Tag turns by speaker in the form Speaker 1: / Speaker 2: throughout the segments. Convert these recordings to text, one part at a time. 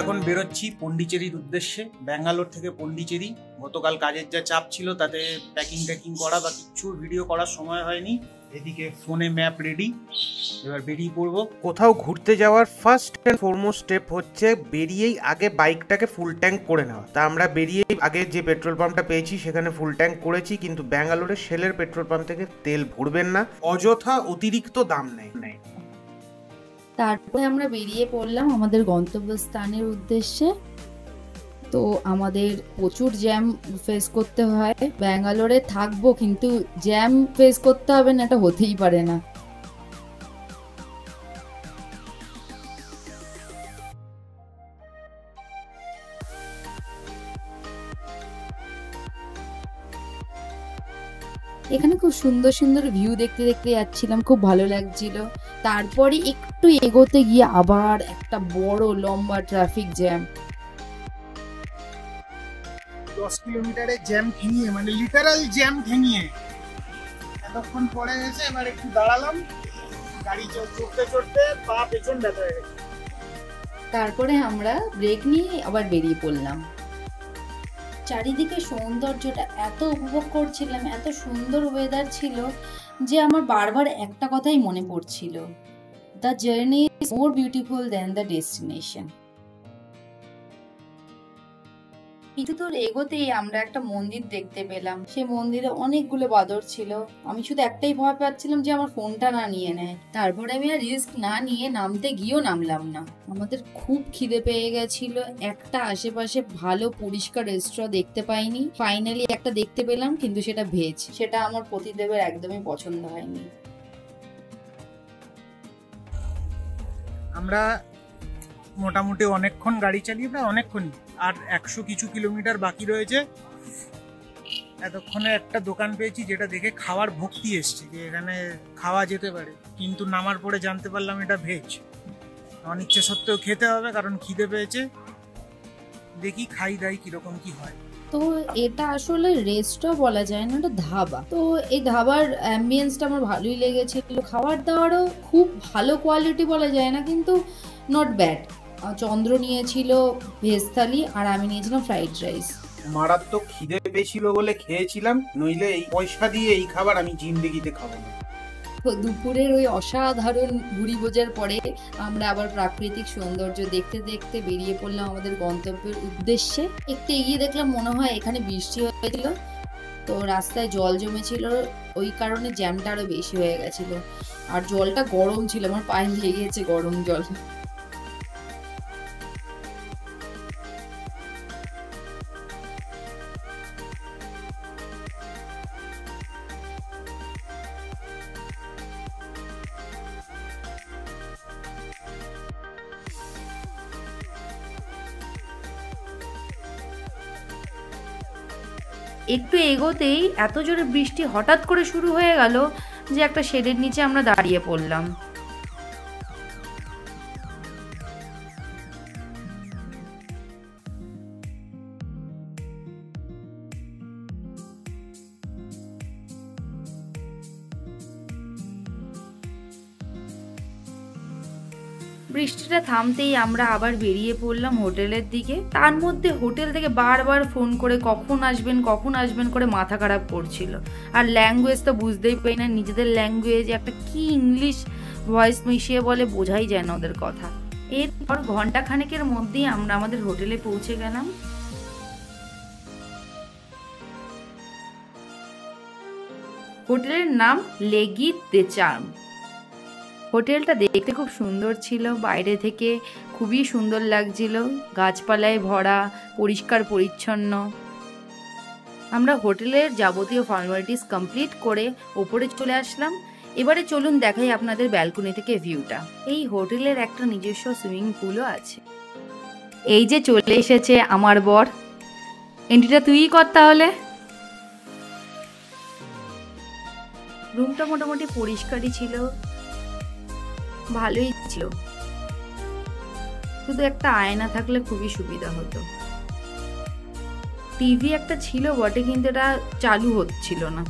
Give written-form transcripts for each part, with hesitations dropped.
Speaker 1: এখন বেরোচ্ছি পন্ডিচেরির উদ্দেশ্যে, ব্যাঙ্গালোর থেকে পন্ডিচেরি। গতকাল কাজের যা চাপ ছিল তাতে প্যাকিং করা বা কিচ্ছু ভিডিও করার সময় হয়নি। এদিকে ফোনে ম্যাপ রেডি, এবার বেরিয়ে পড়বো। কোথাও ঘুরতে যাওয়ার ফার্স্ট অ্যান্ড ফরমোস্ট স্টেপ হচ্ছে বেরিয়েই আগে বাইকটাকে ফুল ট্যাঙ্ক করে নেওয়া। তা আমরা বেরিয়েই আগে যে পেট্রোল পাম্পটা পেয়েছি সেখানে ফুল ট্যাঙ্ক করেছি, কিন্তু ব্যাঙ্গালোরের শেলের পেট্রোল পাম্প থেকে তেল ভরবেন না, অযথা অতিরিক্ত দাম নেয়।
Speaker 2: তারপরে আমরা বেরিয়ে পড়লাম আমাদের গন্তব্যস্থানের উদ্দেশ্যে। তো আমাদের প্রচুর জ্যাম ফেস করতে হয়, ব্যাঙ্গালোরে থাকবো কিন্তু জ্যাম ফেস করতে হবে না, এটা হতেই পারে না। এখানে খুব সুন্দর সুন্দর ভিউ দেখতে দেখতে যাচ্ছিলাম, খুব ভালো লাগছিল। তারপরে একটু এগোতে গিয়ে আবার একটা বড় লম্বা ট্রাফিক জ্যাম।
Speaker 1: 10 কিলোমিটারের জ্যাম ঠেঙিয়ে, মানে লিটারাল জ্যাম ঠেঙিয়ে এতক্ষণ পরে এসে এবার একটু দাঁড়ালাম, গাড়ি চড়তে চড়তে পা পেছন ব্যথা হয়ে গেছে।
Speaker 2: তারপরে আমরা ব্রেক নিয়ে আবার বেরিয়ে পড়লাম। চারিদিকে সৌন্দর্যটা এত উপভোগ করছিলাম, এত সুন্দর ওয়েদার ছিল যে আমার বারবার একটা কথাই মনে পড়ছিল, the journey is more beautiful than the destination. কিছু দূর এগোতেই আমরা একটা মন্দির দেখতে পেলাম। সে মন্দিরে অনেকগুলো বাদর ছিল। আমি শুধু একটাই ভয় পাচ্ছিলাম যে আমার ফোনটা না নিয়ে নেয়। তারপরে আমি আর রিস্ক না নিয়ে নামতে গিয়েও নামলাম না। আমাদের খুব খিদে পেয়ে গেছিল, একটা আশেপাশে ভালো পরিষ্কার রেস্টুরেন্ট দেখতে পাইনি। ফাইনালি একটা দেখতে পেলাম, কিন্তু সেটা ভেজ। সেটা আমার পতিদেবের একদমই পছন্দ হয়নি।
Speaker 1: আমরা মোটামুটি অনেকক্ষণ গাড়ি চালিয়ে, প্রায় অনেকক্ষণই, আর 100 কিছু কিলোমিটার বাকি রয়েছে। এতক্ষণে একটা দোকান পেয়েছি যেটা দেখে খাওয়ার ভক্তি এসছে, যে এখানে খাওয়া যেতে পারে, কিন্তু নামার পরে জানতে পারলাম এটা ভেজ। অনিচ্ছে সত্ত্বেও খেতে হবে কারণ খিদে পেয়েছে। দেখি খাই দাই কিরকম কি হয়।
Speaker 2: তো এটা আসলে রেস্টুরেন্ট বলা যায় না, এটা ধাবা। তো এই ধাবার অ্যাম্বিয়েন্সটা আমার ভালোই লেগেছিল। খাবার দাবারও খুব ভালো কোয়ালিটি বলা যায় না, কিন্তু নট ব্যাড। চন্দ্র নিয়েছিল ভেজ থালি আর আমি নিয়েছিলাম ফ্রাইড রাইস।
Speaker 1: মারাত্মক খিদে পেয়েছিল বলে খেয়েছিলাম, নইলে এই পয়সা দিয়ে এই খাবার আমি জিন্দেগিতে খাবো না।
Speaker 2: তো দুপুরের ওই অসাধারণ ভুড়ি ভোজার পরে আমরা আবার প্রাকৃতিক সৌন্দর্য দেখতে দেখতে বেরিয়ে পড়লাম আমাদের গন্তব্যের উদ্দেশ্যে। একটু এগিয়ে দেখলাম মনে হয় এখানে বৃষ্টি হয়েছিল, তো রাস্তায় জল জমেছিল, ওই কারণে জ্যামটা আরো বেশি হয়ে গেছিল। আর জলটা গরম ছিল, আমার পায়ে লেগেছে গরম জল। একটু এগোতেই এত জোরে বৃষ্টি হঠাৎ করে শুরু হয়ে গেল যে একটা শেডের নিচে আমরা দাঁড়িয়ে পড়লাম। বৃষ্টিটা থামতেই আমরা আবার বেরিয়ে পড়লাম হোটেলের দিকে। তার মধ্যে হোটেল থেকে বারবার ফোন করে কখন আসবেন করে মাথা খারাপ করছিল। আর ল্যাঙ্গুয়েজ তো বুঝতেই পারি না, নিজেদের ল্যাঙ্গুয়েজ একটা কি ইংলিশ ভয়েস মিশিয়ে বলে, বোঝাই যায় না ওদের কথা। এরপর ঘন্টাখানেকের মধ্যেই আমরা আমাদের হোটেলে পৌঁছে গেলাম। হোটেলের নাম লেগি দ্য চার্ম। হোটেলটা দেখতে খুব সুন্দর ছিল, বাইরে থেকে খুবই সুন্দর লাগছিল, গাছপালায় ভরা, পরিষ্কার পরিচ্ছন্ন। আমরা হোটেলের যাবতীয় ফর্মালিটিস কমপ্লিট করে ওপরে চলে আসলাম। এবারে চলুন দেখাই আপনাদের ব্যালকনি থেকে ভিউটা। এই হোটেলের একটা নিজস্ব সুইমিং পুলও আছে। এই যে চলে এসেছে আমার বর, এন্ট্রিটা তুইই কর তাহলে। রুমটা মোটামুটি পরিষ্কারই ছিল, ভালোই ছিল, শুধু একটা আয়না থাকলে খুবই সুবিধা হতো। টিভি একটা ছিল বটে, কিন্তু এটা চালু হচ্ছিল না,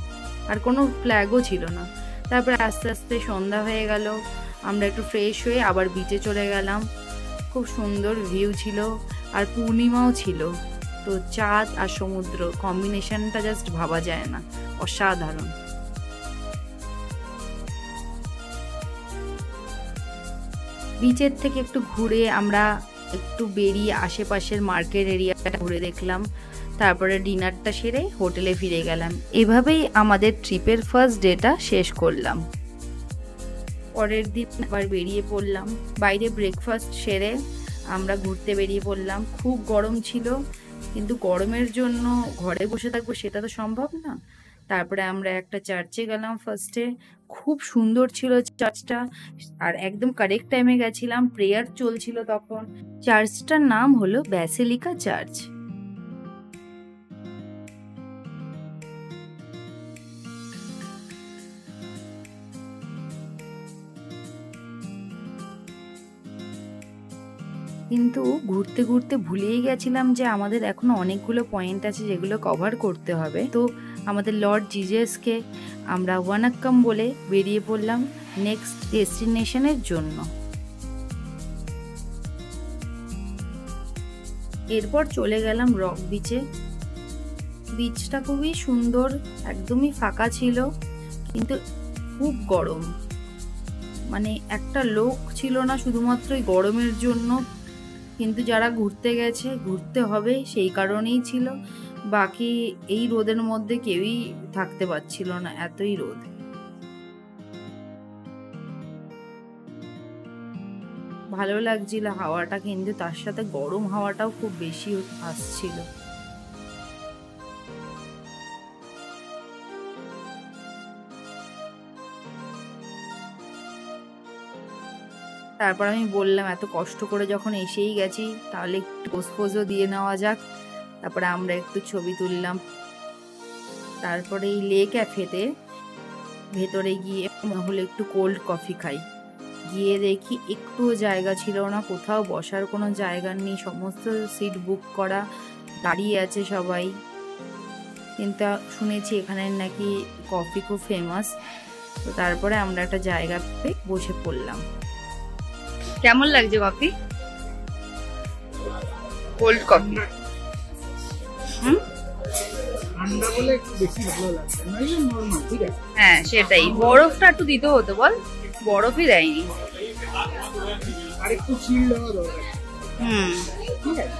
Speaker 2: আর কোনো ফ্ল্যাগও ছিল না। তারপরে আস্তে আস্তে সন্ধ্যা হয়ে গেল, আমরা একটু ফ্রেশ হয়ে আবার বিচে চলে গেলাম। খুব সুন্দর ভিউ ছিল আর পূর্ণিমাও ছিল, তো চাঁদ আর সমুদ্র কম্বিনেশনটা জাস্ট ভাবা যায় না, অসাধারণ। বিচের থেকে একটু ঘুরে আমরা একটু বেরিয়ে আশেপাশের মার্কেট এরিয়াটা ঘুরে দেখলাম, তারপরে ডিনারটা সেরে হোটেলে ফিরে গেলাম। এভাবেই আমাদের ট্রিপের ফার্স্ট ডেটা শেষ করলাম। পরের দিন আবার বেরিয়ে পড়লাম, বাইরে ব্রেকফাস্ট সেরে আমরা ঘুরতে বেরিয়ে পড়লাম। খুব গরম ছিল, কিন্তু গরমের জন্য ঘরে বসে থাকবো সেটা তো সম্ভব না। তারপরে আমরা একটা চার্চে গেলাম ফার্স্টে, খুব সুন্দর ছিল চার্চটা, আর একদম কারেক্ট টাইমে গেছিলাম, প্রেয়ার চলছিল তখন। চার্চটার নাম হলো ব্যাসিলিকা চার্চ। কিন্তু ঘুরতে ঘুরতে ভুলেই গেছিলাম যে আমাদের এখনো অনেকগুলো পয়েন্ট আছে যেগুলো কভার করতে হবে। তো আমাদের লর্ড জিজাসকে আমরা ওয়ানাক্কাম বলে বেরিয়ে পড়লাম নেক্সট ডেস্টিনেশনের জন্য। এরপর চলে গেলাম রক বিচে। বিচটা খুবই সুন্দর, একদমই ফাঁকা ছিল, কিন্তু খুব গরম, মানে একটা লোক ছিল না শুধুমাত্র এই গরমের জন্য, কিন্তু যারা ঘুরতে গেছে ঘুরতে হবে সেই কারণেই ছিল, বাকি এই রোদের মধ্যে কেউই থাকতে পারছিল না, এতই রোদ। ভালো লাগছিল হাওয়াটা, কিন্তু তার সাথে গরম হাওয়াটাও খুব বেশি আসছিল। তারপর আমি বললাম এত কষ্ট করে যখন এসেই গেছি তাহলে একটু পোজও দিয়ে নেওয়া যাক। তারপরে আমরা একটু ছবি তুললাম। তারপরে এই লে ক্যাফেতে ভেতরে গিয়ে হলে একটু কোল্ড কফি খাই। গিয়ে দেখি একটুও জায়গা ছিল না, কোথাও বসার কোনো জায়গা নেই, সমস্ত সিট বুক করা, দাঁড়িয়ে আছে সবাই। কিন্তু শুনেছি এখানে নাকি কফি খুব ফেমাস, তো তারপরে আমরা একটা জায়গা পেয়ে বসে পড়লাম। কেমন লাগছে কফি? Cold coffee.
Speaker 1: ঠান্ডা বলে একটু বেশি ভালো লাগছে, নইলে নরমাল ঠিক আছে।
Speaker 2: হ্যাঁ সেটাই, বরফটা একটু দিতে হতো, বল বরফই দেয়নি।
Speaker 1: আর একটু চিল দেওয়া দরকার। ঠিক আছে।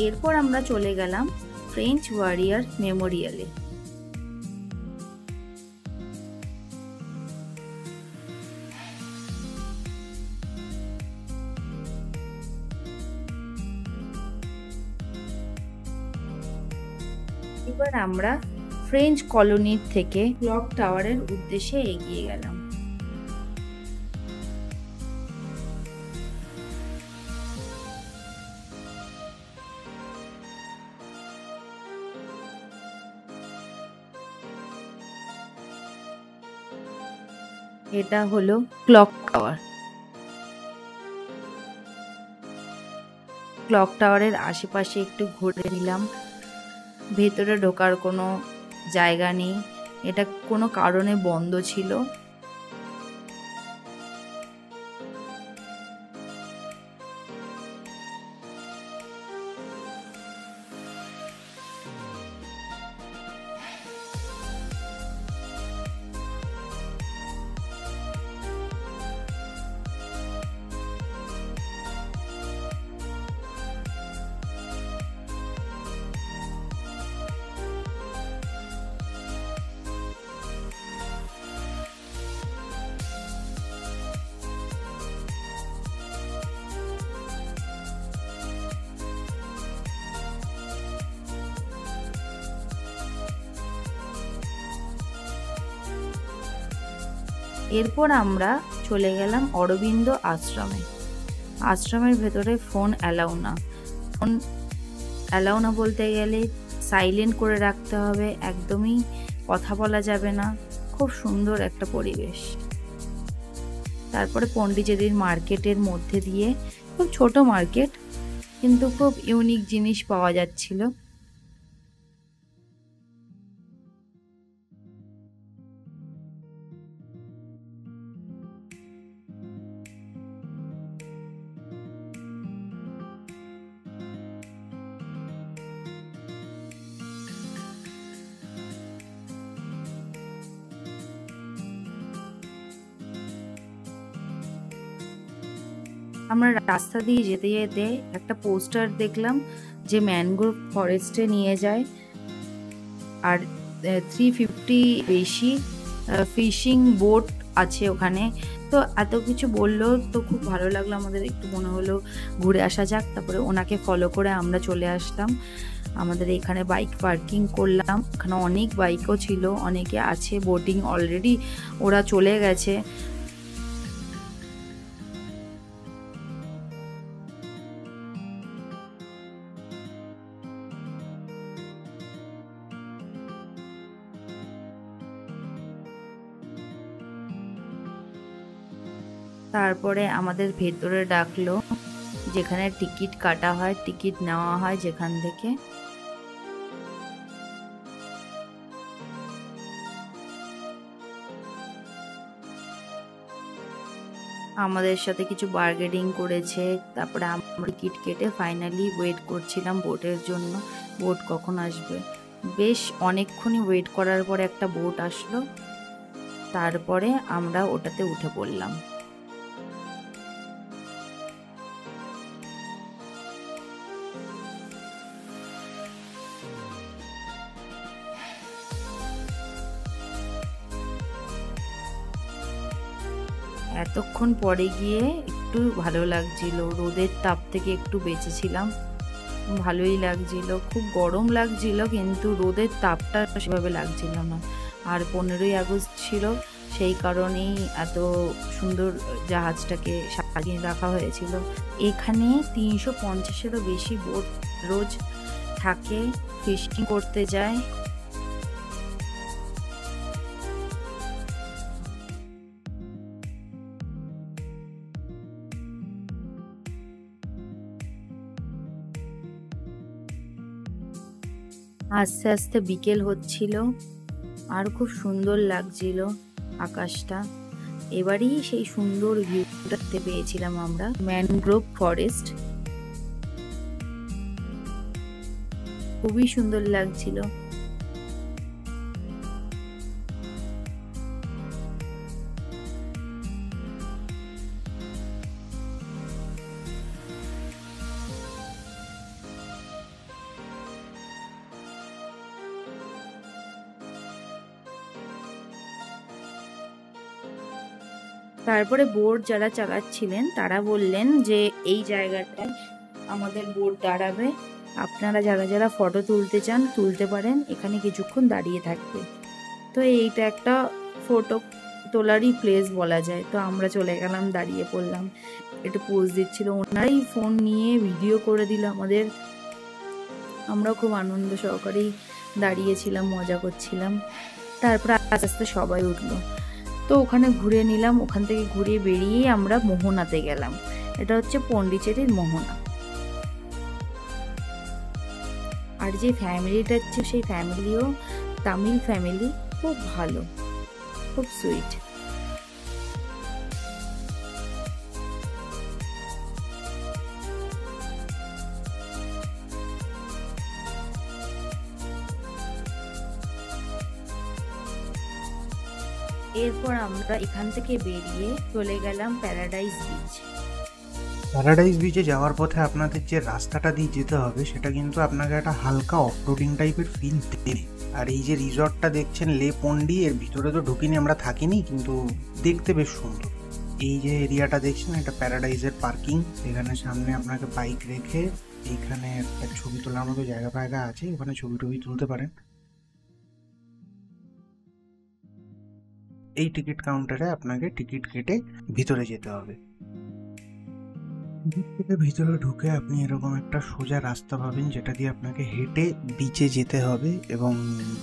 Speaker 2: এরপর আমরা চলে গেলাম ফ্রেঞ্চ ওয়ারিয়ার মেমোরিয়ালে। এবার আমরা ফ্রেঞ্চ কলোনির থেকে ক্লক টাওয়ারের উদ্দেশ্যে এগিয়ে গেলাম। এটা হলো ক্লক টাওয়ার। ক্লক টাওয়ারের আশেপাশে একটু ঘুরে নিলাম। ভেতরে ঢোকার কোনো জায়গা নেই, এটা কোনো কারণে বন্ধ ছিল। এরপর আমরা চলে গেলাম অরবিন্দ আশ্রমে। আশ্রমের ভেতরে ফোন অ্যালাউ না। ফোন অ্যালাউ না বলতে গেলে সাইলেন্ট করে রাখতে হবে, একদমই কথা বলা যাবে না। খুব সুন্দর একটা পরিবেশ। তারপরে পন্ডিচেরির মার্কেটের মধ্যে দিয়ে, খুব ছোট মার্কেট কিন্তু খুব ইউনিক জিনিস পাওয়া যাচ্ছিল। আমরা রাস্তা দিয়ে যেতে যেতে একটা পোস্টার দেখলাম যে ম্যানগ্রোভ ফরেস্টে নিয়ে যায়, আর 350 বেশি ফিশিং বোট আছে ওখানে। তো এত কিছু বললো তো খুব ভালো লাগলো আমাদের, একটু মনে হলো ঘুরে আসা যাক। তারপরে ওনাকে ফলো করে আমরা চলে আসলাম। আমাদের এখানে বাইক পার্কিং করলাম, এখানে অনেক বাইকও ছিল, অনেকে আছে বোটিং অলরেডি, ওরা চলে গেছে। তারপরে আমাদের ভেতরে ডাকলো, যেখানে টিকিট কাটা হয়, টিকিট নেওয়া হয় যেখান থেকে। আমাদের সাথে কিছু বার্গেনিং করেছে। তারপরে আমরা টিকিট কেটে ফাইনালি ওয়েট করছিলাম বোটের জন্য, বোট কখন আসবে। বেশ অনেকক্ষণই ওয়েট করার পরে একটা বোট আসলো, তারপরে আমরা ওটাতে উঠে পড়লাম। এতক্ষণ পরে গিয়ে একটু ভালো লাগছিল, রোদের তাপ থেকে একটু বেঁচেছিলাম, ভালোই লাগছিল। খুব গরম লাগছিল কিন্তু রোদের তাপটা সেভাবে লাগছিল না। আর 15ই আগস্ট ছিল, সেই কারণেই এত সুন্দর জাহাজটাকে সাজিয়ে রাখা হয়েছিল। এখানে 350-এরও বেশি বোট রোজ থাকে, ফিশিং করতে যায়। আস্তে আস্তে বিকেল হচ্ছিল আর খুব সুন্দর লাগছিল আকাশটা। এবারেই সেই সুন্দর ভিউটা পেয়েছিলাম আমরা, ম্যানগ্রোভ ফরেস্ট, খুবই সুন্দর লাগছিল। তারপরে বোট যারা চালাচ্ছিলেন তারা বললেন যে এই জায়গাটায় আমাদের বোট দাঁড়াবে, আপনারা যারা যারা ফটো তুলতে চান তুলতে পারেন, এখানে কিছুক্ষণ দাঁড়িয়ে থাকবে। তো এইটা একটা ফটো তোলারই প্লেস বলা যায়। তো আমরা চলে গেলাম, দাঁড়িয়ে পড়লাম, একটু পোজ দিচ্ছিল, ওনারাই ফোন নিয়ে ভিডিও করে দিল আমাদের। আমরা খুব আনন্দ সহকারেই দাঁড়িয়েছিলাম, মজা করছিলাম। তারপরে আস্তে আস্তে সবাই উঠলো, তো ওখানে ঘুরে নিলাম। ওখান থেকে ঘুরে বেরিয়ে আমরা মোহনাতে গেলাম। এটা হচ্ছে পন্ডিচেরির মোহনা। আর যে ফ্যামিলিটা আছে সেই ফ্যামিলিও তামিল ফ্যামিলি, খুব ভালো, খুব সুইট। এরপর আমরা এখান থেকে বেরিয়ে চলে গেলাম প্যারাডাইস বিচ।
Speaker 1: প্যারাডাইস বিচে যাওয়ার পথে আপনাদের যে রাস্তাটা দিয়ে যেতে হবে সেটা কিন্তু আপনাকে একটা হালকা অফরোডিং টাইপের ফিল দেবে। আর এই যে রিসর্টটা দেখছেন লে পন্ডি, এর ভিতরে তো ঢুকিনি, আমরা থাকিনি, কিন্তু দেখতে বেশ সুন্দর। এই যে এরিয়াটা দেখছেন এটা প্যারাডাইসের পার্কিং। এখানে সামনে আপনাকে বাইক রেখে এইখানে একটা ছবি তোলার মতো জায়গা ফায়গা আছে, ওখানে ছবি টবি তুলতে পারেন। এই টিকিট কাউন্টারে আপনাকে টিকিট কেটে ভিতরে যেতে হবে। দিক থেকে ভিতরে ঢুকে আপনি এরকম একটা সোজা রাস্তা পাবেন যেটা দিয়ে আপনাকে হেঁটে বিচে যেতে হবে, এবং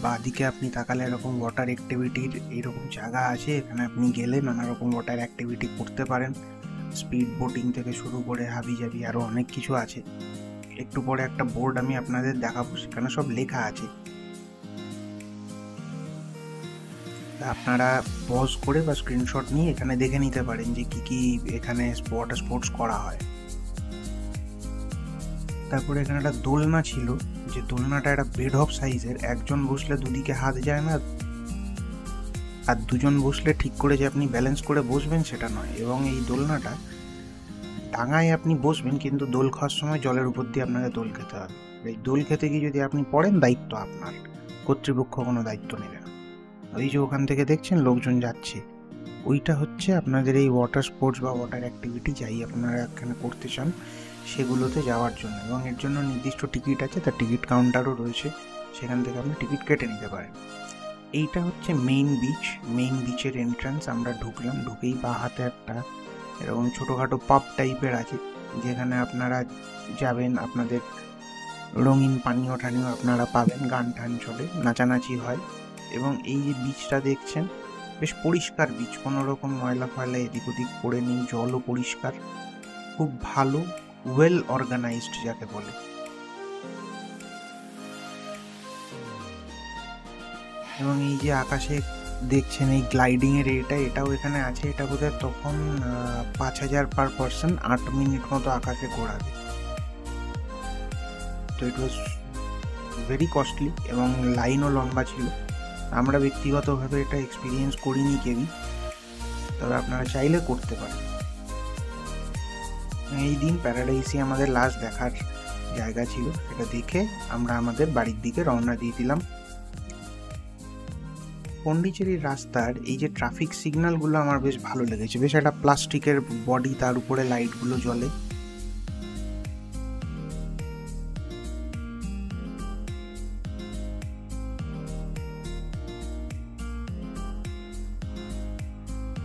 Speaker 1: বাঁদিকে আপনি তাকালে এরকম ওয়াটার অ্যাক্টিভিটির এইরকম জায়গা আছে। এখানে আপনি গেলে নানা রকম ওয়াটার অ্যাক্টিভিটি করতে পারেন, স্পিড বোটিং থেকে শুরু করে হাবি জাবি আরও অনেক কিছু আছে। একটু পরে একটা বোর্ড আমি আপনাদের দেখাবো, সেখানে সব লেখা আছে, আপনারা পজ করে বা স্ক্রিনশট নিয়ে এখানে দেখে নিতে পারেন যে কি কি এখানে স্পোর্টস করা হয়। তারপরে এখানে একটা দোলনা ছিল, যে দোলনাটা একটা বেড অফ সাইজের, একজন বসলে দুদিকে হাত যায় না, আর দুজন বসলে ঠিক করে যে আপনি ব্যালেন্স করে বসবেন সেটা নয়। এবং এই দোলনাটা ডাঙায় আপনি বসবেন, কিন্তু দোল খাওয়ার সময় জলের উপর দিয়ে আপনাকে দোল খেতে হবে। এই দোল খেতে গিয়ে যদি আপনি পড়েন, দায়িত্ব আপনার, কর্তৃপক্ষ কোনো দায়িত্ব নেবে না। ওই যে ওখান থেকে দেখছেন লোকজন যাচ্ছে, ওইটা হচ্ছে আপনাদের এই ওয়াটার স্পোর্টস বা ওয়াটার অ্যাক্টিভিটি যাই আপনারা এখানে করতে চান সেগুলোতে যাওয়ার জন্য, এবং এর জন্য নির্দিষ্ট টিকিট আছে, তার টিকিট কাউন্টারও রয়েছে, সেখান থেকে আপনি টিকিট কেটে নিতে পারেন। এইটা হচ্ছে মেইন বিচ। মেইন বিচের এন্ট্রান্স। আমরা ঢুকলাম, ঢুকেই বা হাতে একটা এরকম ছোটোখাটো পাব টাইপের আছে, যেখানে আপনারা যাবেন, আপনাদের রঙিন পানীয় টানীয় আপনারা পাবেন, গান টান চলে, নাচানাচি হয়। এবং এই যে বিচটা দেখছেন, বেশ পরিষ্কার বিচ, কোনো রকম ময়লা ফয়লা এদিক ওদিক পড়ে নেই, জলও পরিষ্কার, খুব ভালো, ওয়েল অর্গানাইজড যাকে বলে। এবং এই যে আকাশে দেখছেন এই গ্লাইডিং এর এটাও এখানে আছে, এটা বোধহয় তখন 5,000 পার পার্সন, 8 মিনিট মতো আকাশে ঘোরাবে। তো ইট ওয়াজ ভেরি কস্টলি এবং লাইনও লম্বা ছিল। আমরা ব্যক্তিগতভাবে এটা এক্সপিরিয়েন্স করিনি কেউই, তবে আপনারা চাইলে করতে পারেন। এই দিন প্যারাডাইসই আমাদের লাস্ট দেখার জায়গা ছিল। এটা দেখে আমরা আমাদের বাড়ির দিকে রওনা দিয়ে দিলাম। পন্ডিচেরির রাস্তার এই যে ট্রাফিক সিগন্যালগুলো আমার বেশ ভালো লেগেছে, বেশ একটা প্লাস্টিকের বডি, তার উপরে লাইটগুলো জ্বলে।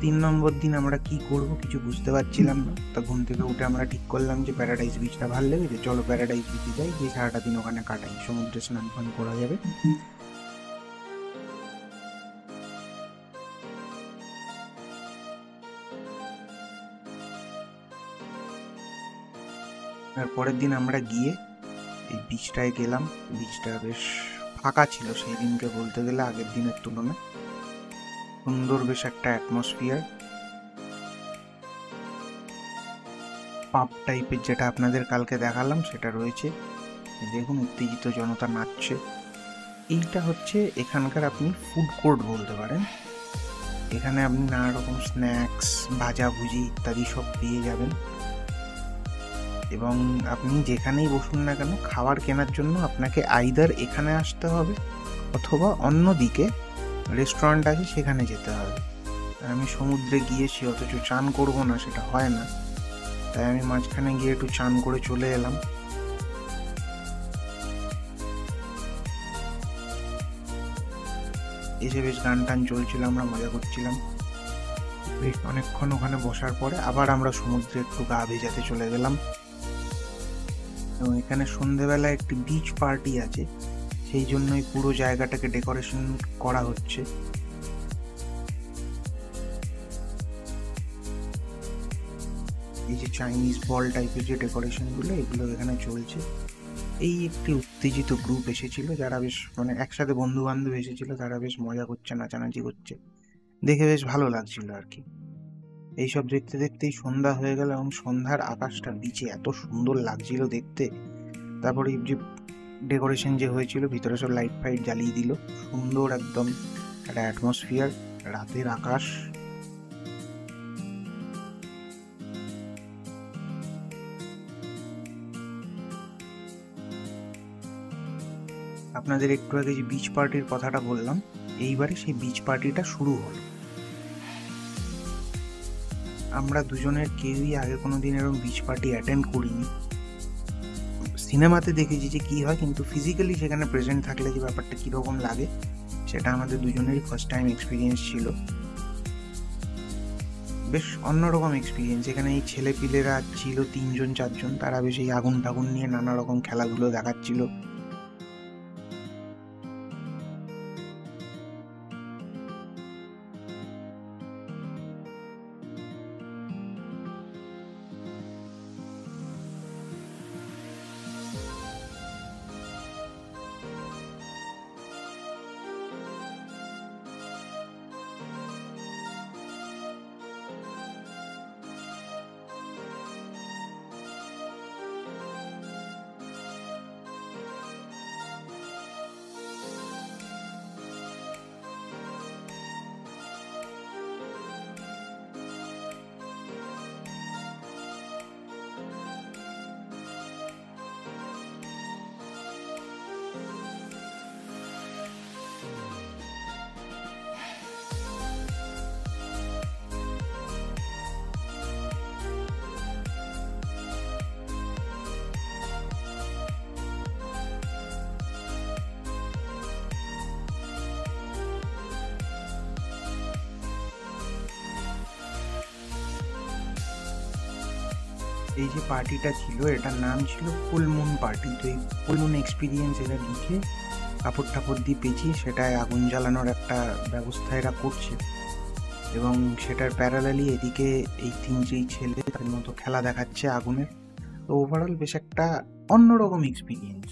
Speaker 1: তিন নম্বর দিন আমরা কি করব কিছু বুঝতে পারছিলাম না, তা ঘুম থেকে উঠে আমরা ঠিক করলাম যে প্যারাডাইস বিচটা ভালো লেগেছে, চলো প্যারাডাইস বিচে যাই, যে সারাটা দিন ওখানে কাটাই, সমুদ্রে স্নান ফান করা যাবে। আর পরের দিন আমরা গিয়ে এই বিচটায় গেলাম। বিচটা বেশ ফাঁকা ছিল সেই দিনকে, বলতে গেলে আগের দিনের তুলনায় সুন্দর, বেশ একটা অ্যাটমসফিয়ার। পাব টাইপের যেটা আপনাদের কালকে দেখালাম সেটা রয়েছে, দেখুন উত্তেজিত জনতা নাচছে। এইটা হচ্ছে এখানকার আপনি ফুড কোর্ট বলতে পারেন। এখানে আপনি নানা রকম স্ন্যাক্স, ভাজাভুজি ইত্যাদি সব পেয়ে যাবেন, এবং আপনি যেখানেই বসুন না কেন খাবার কেনার জন্য আপনাকে আইদার এখানে আসতে হবে অথবা অন্যদিকে রেস্টুরেন্ট আছে সেখানে যেতে হবে। আমি সমুদ্রে গিয়েছি, অথচ চান করবো না সেটা হয় না, তাই আমি মাঝখানে গিয়ে একটু চান করে চলে এলাম। এসে বেশ গান টান চলছিল, আমরা মজা করছিলাম। বেশ অনেকক্ষণ ওখানে বসার পরে আবার আমরা সমুদ্রে একটু গা ভেজাতে চলে গেলাম। এবং এখানে সন্ধেবেলা একটি বিচ পার্টি আছে, সেই জন্যই পুরো জায়গাটাকে ডেকোরেশন করা হচ্ছে। এই যে চাইনিজ বল টাইপের যে ডেকোরেশনগুলো, এগুলো এখানে চলছে। এই একটি উত্তেজিত গ্রুপ এসেছিল, যারা বেশ একসাথে বন্ধু বান্ধব এসেছিল, তারা বেশ মজা করছে, নাচানাচি করছে, দেখে বেশ ভালো লাগছিল আর কি। এইসব দেখতে দেখতেই সন্ধ্যা হয়ে গেল, এবং সন্ধ্যার আকাশটা বিচে এত সুন্দর লাগছিল দেখতে। তারপরে যে ডেকোরেশন যে হয়েছিল, ভিতরে সব লাইট ফাইট জ্বালিয়ে দিল, সুন্দর একদম একটা অ্যাটমসফিয়ার, রাতের আকাশ। আপনাদের একটু আগে যে বিচ পার্টির কথাটা বললাম, এইবারে সেই বিচ পার্টিটা শুরু হলো। আমরা দুজনের কেউই আগে কোনোদিন এরকম বিচ পার্টি অ্যাটেন্ড করিনি। সিনেমাতে দেখেছি যে কী হয়, কিন্তু ফিজিক্যালি সেখানে প্রেজেন্ট থাকলে যে ব্যাপারটা কীরকম লাগে, সেটা আমাদের দুজনেরই ফার্স্ট টাইম এক্সপিরিয়েন্স ছিল। বেশ অন্যরকম এক্সপিরিয়েন্স। এখানে এই ছেলেপিলেরা ছিল 3জন 4জন, তারা বেশ এই আগুন টাগুন নিয়ে নানা রকম খেলাধুলো দেখাচ্ছিল। এই যে পার্টিটা ছিল এটার নাম ছিল ফুল মুন পার্টি। তো এই ফুল মুন এক্সপিরিয়েন্স এরা লিখে কাপড় টাপড় দিয়ে পেঁচিয়ে সেটায় আগুন জ্বালানোর একটা ব্যবস্থা এরা করছে, এবং সেটার প্যারালালি এদিকে এই তিনটেই ছেলে তাদের মতো খেলা দেখাচ্ছে আগুনের। তো ওভারঅল বেশ একটা অন্যরকম এক্সপিরিয়েন্স।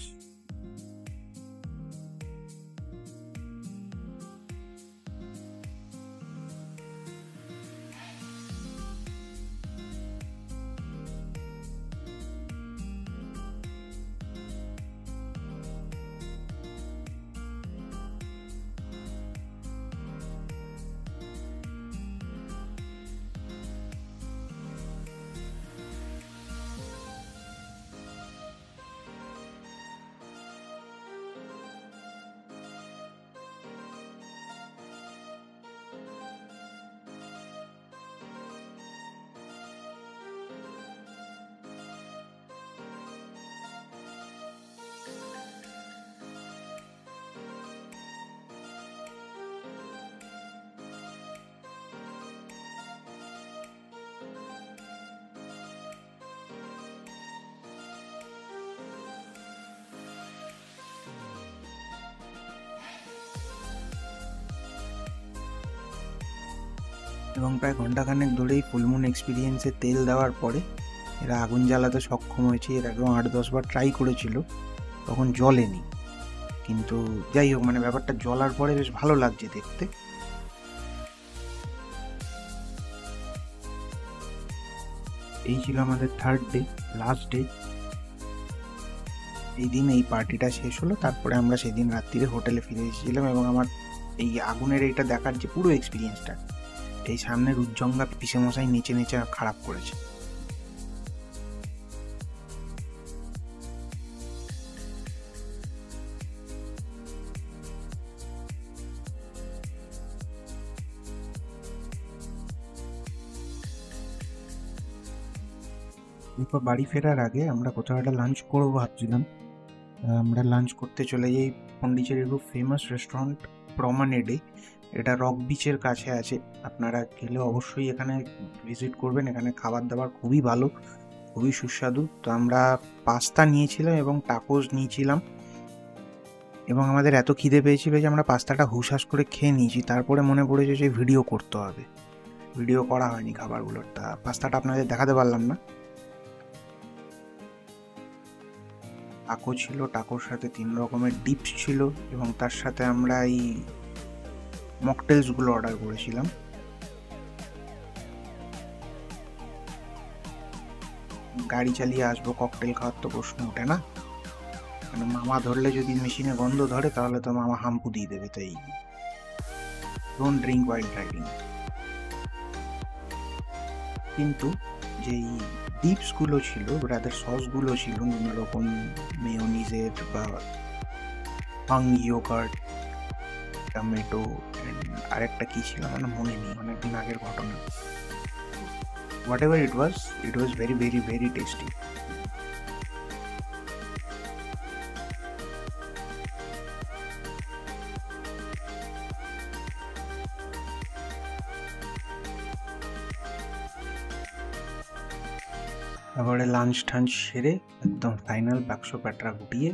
Speaker 1: এবং প্রায় ঘন্টাখানেক ধরেই ফুলমুন এক্সপিরিয়েন্সে তেল দেওয়ার পরে এরা আগুন জ্বালাতে সক্ষম হয়েছে। এর আগেও 8-10 বার ট্রাই করেছিল, তখন জ্বলেনি। কিন্তু যাই হোক, মানে ব্যাপারটা জ্বলার পরে বেশ ভালো লাগছে দেখতে। এই ছিল আমাদের থার্ড ডে, লাস্ট ডে। এই দিন এই পার্টিটা শেষ হলো। তারপরে আমরা সেদিন রাত্রিরে হোটেলে ফিরে এসেছিলাম, এবং আমার এই আগুনের এইটা দেখার যে পুরো এক্সপিরিয়েন্সটা এই সামনে রুজ্জঙ্গা পিসেমশাই নিচে নিচে খারাপ করেছে। এরপর বাড়ি ফেরার আগে আমরা কোথাও একটা লাঞ্চ করবো ভাবছিলাম। আমরা লাঞ্চ করতে চলে যাই পন্ডিচেরির খুব ফেমাস রেস্টুরেন্ট প্রমানেডে। এটা রক বিচের কাছে আছে, আপনারা গেলে অবশ্যই এখানে ভিজিট করবেন। এখানে খাবার দাবার খুবই ভালো, খুবই সুস্বাদু। তো আমরা পাস্তা নিয়েছিলাম এবং টাকোস নিয়েছিলাম, এবং আমাদের এত খিদে পেয়েছিল যে আমরা পাস্তাটা হুশাস করে খেয়ে নিয়েছি। তারপরে মনে পড়েছে যে ভিডিও করতে হবে, ভিডিও করা হয়নি খাবারগুলোর। তা পাস্তাটা আপনাদের দেখাতে পারলাম না। টাকো ছিল, টাকোর সাথে 3 রকমের ডিপস ছিল, এবং তার সাথে আমরা এই মকটেলসগুলো অর্ডার করেছিলাম। গাড়ি চালিয়ে আসবো, ককটেল খাওয়ার তো প্রশ্ন ওঠে না, কারণ মামা ধরলে যদি মেশিনে গন্ধ ধরে তাহলে তো মামা হাম্পু দিয়ে দেবে। তাই ডোন্ট ড্রিঙ্ক ওয়াইল ড্রাইভিং। কিন্তু যেই ডিপসগুলো ছিল, রাদার সসগুলো ছিল বিভিন্ন রকম মেয়োনিজের বা পাং ইয়োগার্ট, টমেটো, আরেকটা কি ছিল আমার মনে নেই, অনেকদিন আগের ঘটনা। whatever it was very very very tasty. তারপরে লাঞ্চ টাঞ্চ সেরে একদম ফাইনাল বাক্স প্যাটরা গুটিয়ে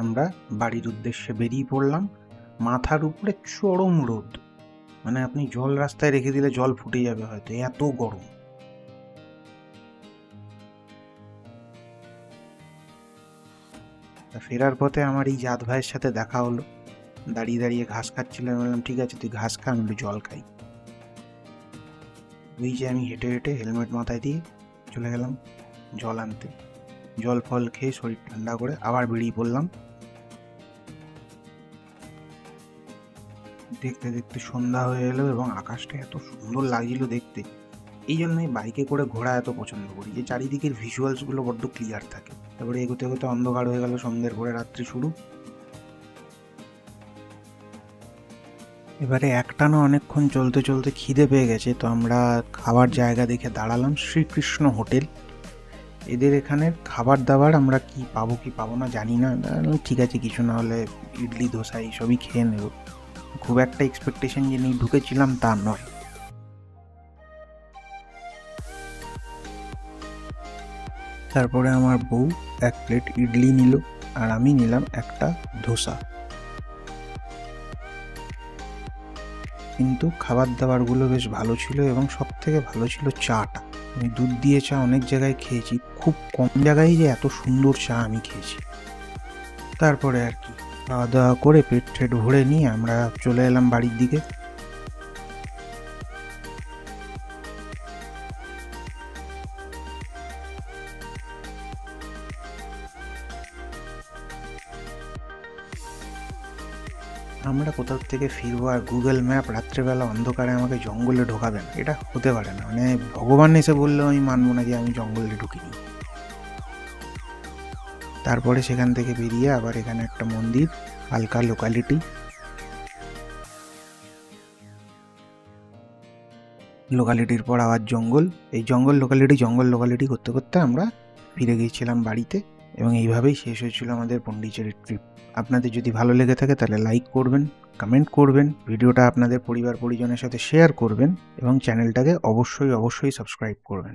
Speaker 1: আমরা বাড়ির উদ্দেশ্যে বেরিয়ে পড়লাম। মাথার উপরে চরম রোদ, মানে আপনি জল রাস্তায় রেখে দিলে জল ফুটে যাবে হয়তো, এত গরম। ফেরার পথে আমার এই জাত ভাইয়ের সাথে দেখা হলো, দাঁড়িয়ে দাঁড়িয়ে ঘাস খাচ্ছিলাম। বললাম ঠিক আছে তুই ঘাস খা, আমি একটু জল খাই। ওই যে আমি হেঁটে হেঁটে হেলমেট মাথায় দিয়ে চলে গেলাম জল আনতে। জল ফল খেয়ে শরীর ঠান্ডা করে আবার বেরিয়ে পড়লাম। দেখতে দেখতে সন্ধ্যা হয়ে এলো এবং আকাশটা এত সুন্দর লাগছিল দেখতে। এই জন্যই বাইকে করে ঘোরা এত পছন্দ করি, যে চারিদিকের ভিজুয়ালসগুলো বড্ড ক্লিয়ার থাকে। তারপরে এগোতে এগোতে অন্ধকার হয়ে গেল, সন্ধ্যের পরে রাত্রি শুরু। এবারে একটানা অনেকক্ষণ চলতে চলতে খিদে পেয়ে গেছে, তো আমরা খাবার জায়গা দেখে দাঁড়ালাম শ্রীকৃষ্ণ হোটেল। এদের এখানের খাবার দাবার আমরা কি পাবো কি পাবো না জানি না, ঠিক আছে কিছু না হলে ইডলি ধোসা এইসবই খেয়ে নেব। খুব একটা এক্সপেকটেশন যে নিয়ে ঢুকেছিলাম তা নয়।
Speaker 3: তারপরে আমার বউ 1 প্লেট ইডলি নিল আর আমি নিলাম একটা ধোসা। কিন্তু খাবার দাবারগুলো বেশ ভালো ছিল এবং সব থেকে ভালো ছিল চাটা। আমি দুধ দিয়ে চা অনেক জায়গায় খেয়েছি, খুব কম জায়গায় যে এত সুন্দর চা আমি খেয়েছি। তারপরে আর কি খাওয়া দাওয়া করে পেট টেট ভরে নিয়ে আমরা চলে এলাম বাড়ির দিকে। আমরা কোথাও থেকে ফিরবো আর গুগল ম্যাপ রাত্রেবেলা অন্ধকারে আমাকে জঙ্গলে ঢোকাবে না, এটা হতে পারে না। মানে ভগবান এসে বললেও আমি মানবো না যে আমি জঙ্গলে ঢুকিনি। তারপরে সেখান থেকে বেরিয়ে আবার এখানে একটা মন্দির, হালকা লোকালিটির পর আবার জঙ্গল। এই জঙ্গল লোকালিটি করতে করতে আমরা ফিরে গিয়েছিলাম বাড়িতে এবং এইভাবেই শেষ হয়েছিল আমাদের পন্ডিচেরি ট্রিপ। আপনাদের যদি ভালো লেগে থাকে তাহলে লাইক করবেন, কমেন্ট করবেন, ভিডিওটা আপনাদের পরিবার পরিজনের সাথে শেয়ার করবেন এবং চ্যানেলটাকে অবশ্যই সাবস্ক্রাইব করবেন।